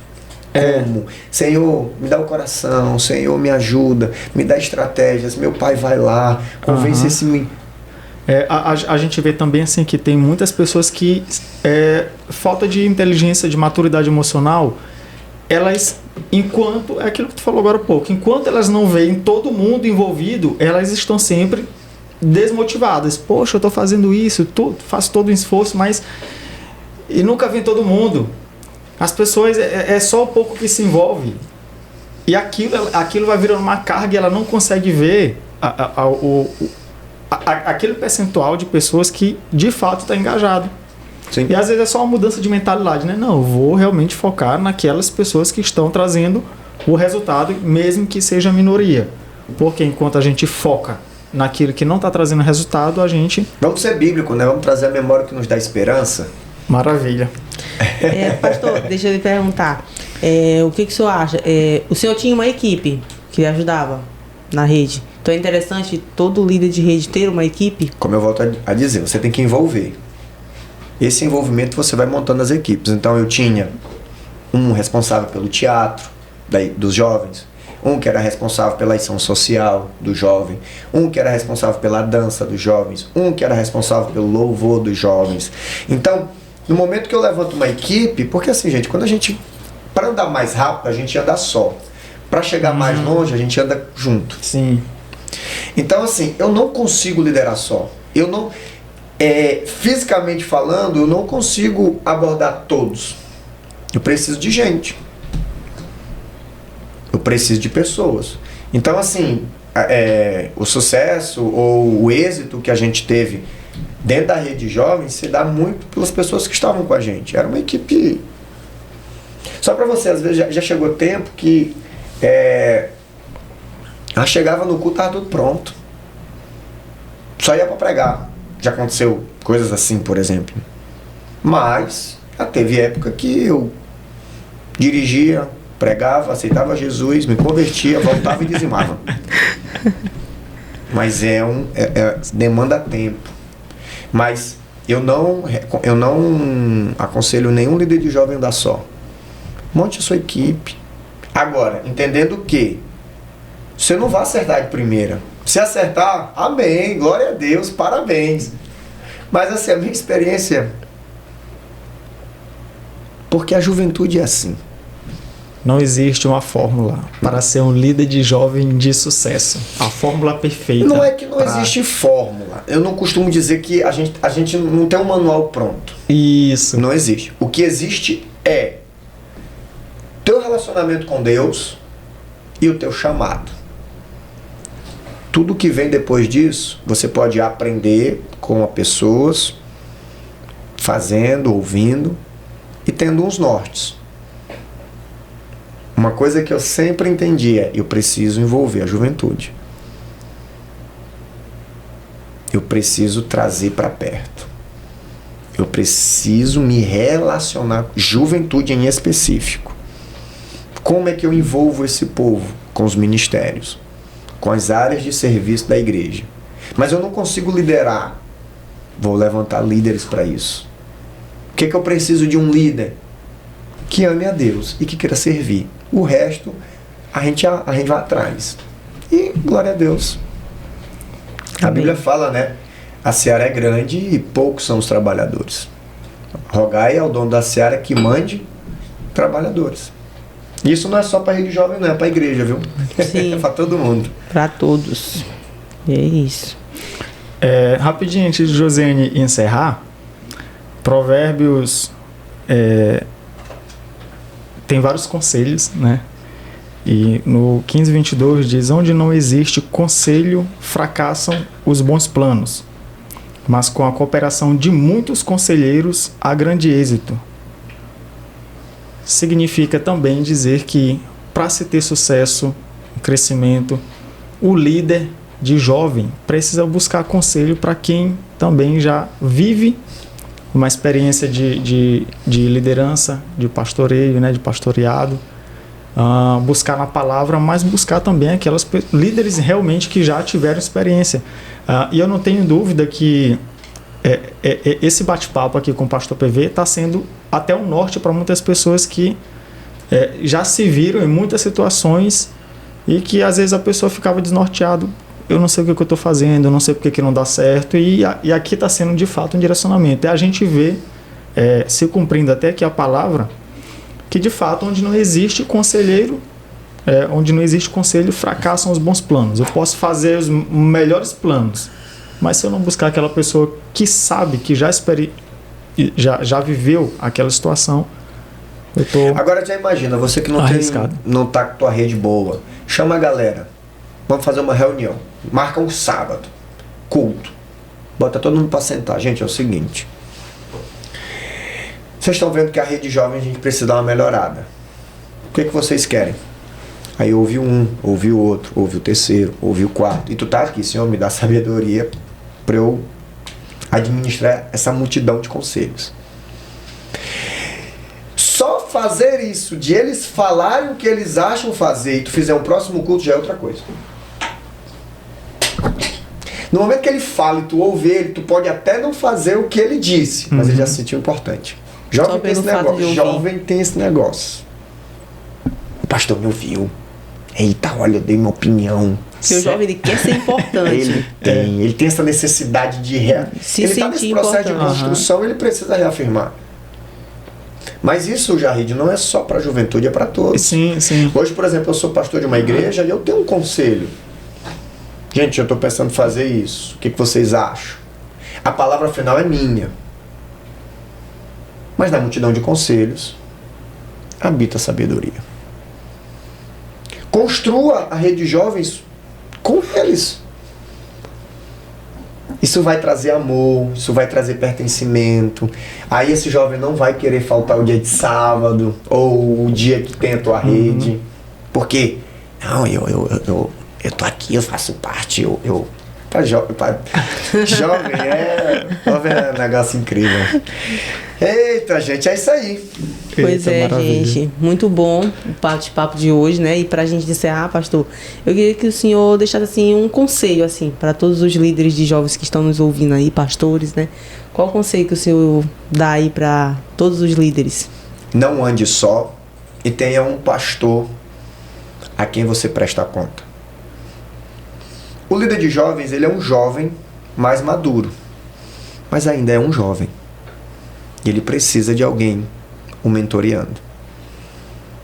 Como? Senhor, me dá o coração, Senhor, me ajuda, me dá estratégias, meu pai vai lá, convence esse... A gente vê também assim que tem muitas pessoas que falta de inteligência, de maturidade emocional, elas, enquanto, é aquilo que tu falou agora há pouco, enquanto elas não veem todo mundo envolvido, elas estão sempre desmotivadas. Poxa, eu estou fazendo isso, faço todo o esforço, mas... E nunca vem todo mundo. As pessoas, é só o pouco que se envolve. E aquilo vai virando uma carga e ela não consegue ver aquele percentual de pessoas que de fato está engajado. Sim. E às vezes é só uma mudança de mentalidade, né? Não, eu vou realmente focar naquelas pessoas que estão trazendo o resultado, mesmo que seja a minoria. Porque enquanto a gente foca naquilo que não está trazendo resultado, a gente... Vamos ser bíblico, né? Vamos trazer a memória que nos dá esperança. Maravilha. Pastor, deixa eu lhe perguntar. O que o senhor acha? O senhor tinha uma equipe que lhe ajudava na rede. Então é interessante todo líder de rede ter uma equipe? Como eu volto a dizer, você tem que envolver. Esse envolvimento você vai montando as equipes. Então eu tinha um responsável pelo teatro dos jovens, um que era responsável pela ação social do jovem, um que era responsável pela dança dos jovens, um que era responsável pelo louvor dos jovens. Então, no momento que eu levanto uma equipe, porque assim, gente, para andar mais rápido, a gente anda só. Para chegar mais longe, a gente anda junto. Sim. Então, assim, eu não consigo liderar só. Eu não... fisicamente falando, eu não consigo abordar todos. Eu preciso de gente. Eu preciso de pessoas. Então, assim, o sucesso ou o êxito que a gente teve dentro da rede jovem se dá muito pelas pessoas que estavam com a gente. Era uma equipe... Só para você, às vezes já chegou tempo que ela chegava no culto, estava tudo pronto. Só ia para pregar. Já aconteceu coisas assim, por exemplo. Mas já teve época que eu dirigia, pregava, aceitava Jesus, me convertia, voltava e dizimava. Mas demanda tempo. Mas eu não aconselho nenhum líder de jovem andar só. Monte a sua equipe. Agora, entendendo que você não vai acertar de primeira. Se acertar, amém, glória a Deus, parabéns. Mas assim, a minha experiência... Porque a juventude é assim. Não existe uma fórmula para ser um líder de jovem de sucesso. A fórmula perfeita. Não é que não existe fórmula. Eu não costumo dizer que a gente não tem um manual pronto. Isso. Não existe. O que existe é teu relacionamento com Deus e o teu chamado. Tudo que vem depois disso, você pode aprender com as pessoas, fazendo, ouvindo e tendo uns nortes. Uma coisa que eu sempre entendi eu preciso envolver a juventude. Eu preciso trazer para perto. Eu preciso me relacionar com juventude em específico. Como é que eu envolvo esse povo? Com os ministérios, com as áreas de serviço da igreja. Mas eu não consigo liderar. Vou levantar líderes para isso. O que eu preciso de um líder? Que ame a Deus e que queira servir. O resto, a gente vai atrás. E, glória a Deus. A Bíblia fala, né? A seara é grande e poucos são os trabalhadores. Rogai ao dono da seara que mande trabalhadores. Isso não é só para a rede jovem, não, é para a igreja, viu? Sim. É para todo mundo. Para todos. É isso. Rapidinho, antes de Josiane encerrar, Provérbios tem vários conselhos, né? E no 15:22 diz: onde não existe conselho, fracassam os bons planos, mas com a cooperação de muitos conselheiros há grande êxito. Significa também dizer que, para se ter sucesso, crescimento, o líder de jovem precisa buscar conselho para quem também já vive uma experiência de liderança, de pastoreio, né, de pastoreado, buscar na palavra, mas buscar também aquelas líderes realmente que já tiveram experiência. E eu não tenho dúvida que esse bate-papo aqui com o pastor PV está sendo até um norte para muitas pessoas que já se viram em muitas situações e que às vezes a pessoa ficava desnorteado. Eu não sei o que eu estou fazendo, eu não sei porque que não dá certo, e aqui está sendo de fato um direcionamento. E a gente vê, se cumprindo até aqui a palavra, que de fato onde não existe conselheiro, onde não existe conselho, fracassam os bons planos. Eu posso fazer os melhores planos, mas se eu não buscar aquela pessoa que sabe, que já viveu aquela situação, eu tô... Agora já imagina, você que não tá com tua rede boa, chama a galera, vamos fazer uma reunião, marca um sábado, culto, bota todo mundo para sentar. Gente, é o seguinte, vocês estão vendo que a rede jovem a gente precisa dar uma melhorada. O que vocês querem? Aí ouve um, ouve o outro, ouve o terceiro, ouve o quarto. E tu tá aqui, Senhor, me dá sabedoria para eu administrar essa multidão de conselhos. Só fazer isso, de eles falarem o que eles acham fazer e tu fizer um próximo culto, já é outra coisa. No momento que ele fala e tu ouve ele, tu pode até não fazer o que ele disse, mas ele já se sentiu importante. Jovem tem esse negócio. Jovem tem esse negócio. O pastor me ouviu. Eita, olha, eu dei minha opinião. Porque o jovem, ele quer ser importante. Ele tem essa necessidade de ele está nesse processo de construção, ele precisa reafirmar. Mas isso, Jarid, não é só para a juventude, é para todos. Sim, sim. Hoje, por exemplo, eu sou pastor de uma igreja e eu tenho um conselho. Gente, eu estou pensando em fazer isso. O que vocês acham? A palavra final é minha. Mas na multidão de conselhos habita a sabedoria. Construa a rede de jovens com eles. Isso vai trazer amor, isso vai trazer pertencimento. Aí esse jovem não vai querer faltar o dia de sábado ou o dia que tem a tua rede. Porque, não, eu tô aqui, eu faço parte, jovem é um negócio incrível. Eita, gente, é isso aí. Pois maravilha. Gente, muito bom o bate-papo de hoje, né? E pra gente encerrar, pastor, eu queria que o senhor deixasse assim um conselho assim para todos os líderes de jovens que estão nos ouvindo aí, pastores, né? Qual o conselho que o senhor dá aí para todos os líderes? Não ande só e tenha um pastor a quem você presta conta. O líder de jovens, ele é um jovem mais maduro, mas ainda é um jovem. Ele precisa de alguém o mentoreando.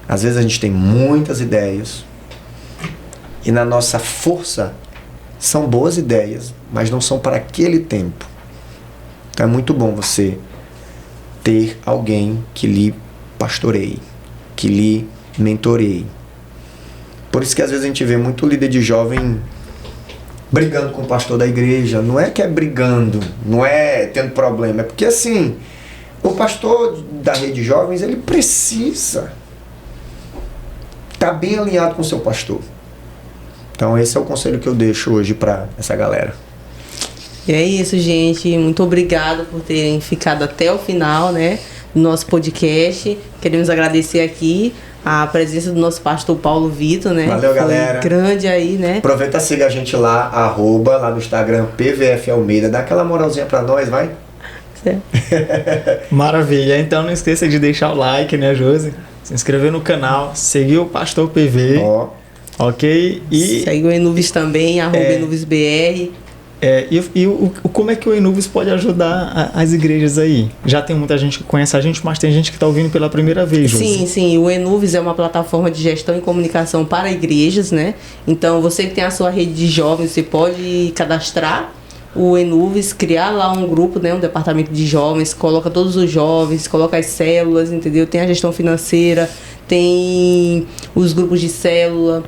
Às vezes a gente tem muitas ideias e na nossa força são boas ideias, mas não são para aquele tempo. Então é muito bom você ter alguém que lhe pastoreie, que lhe mentoreie. Por isso que às vezes a gente vê muito líder de jovem brigando com o pastor da igreja. Não é que é brigando, não é tendo problema, é porque assim, o pastor da rede de jovens, ele precisa estar bem alinhado com o seu pastor. Então esse é o conselho que eu deixo hoje para essa galera. E é isso, gente. Muito obrigado por terem ficado até o final, né, do nosso podcast. Queremos agradecer aqui a presença do nosso pastor Paulo Vitor, né? Valeu, galera. Grande aí, né? Aproveita, siga a gente lá, lá no Instagram, PVF Almeida. Dá aquela moralzinha pra nós, vai? Maravilha. Então não esqueça de deixar o like, né, Josi? Se inscrever no canal, seguir o Pastor PV. Ok? E segue o Enuvis também, @EnuvisBR. Como é que o Enúvios pode ajudar as igrejas aí? Já tem muita gente que conhece a gente, mas tem gente que está ouvindo pela primeira vez, Josi. Sim. O Enúvios é uma plataforma de gestão e comunicação para igrejas, né? Então, você que tem a sua rede de jovens, você pode cadastrar o Enúvios, criar lá um grupo, né, um departamento de jovens, coloca todos os jovens, coloca as células, entendeu? Tem a gestão financeira, tem os grupos de célula,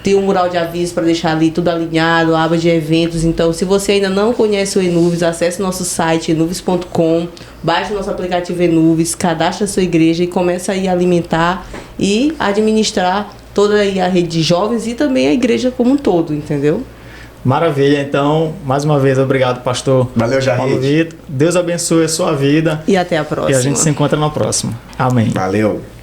tem um mural de aviso para deixar ali tudo alinhado, a aba de eventos. Então, se você ainda não conhece o Enúvios, acesse nosso site enuvios.com, baixe o nosso aplicativo Enúvios, cadastre a sua igreja e comece aí a alimentar e administrar toda aí a rede de jovens e também a igreja como um todo, entendeu? Maravilha, então, mais uma vez, obrigado, pastor. Valeu, Jair. Paulo Vitor. Deus abençoe a sua vida. E até a próxima. E a gente se encontra na próxima. Amém. Valeu.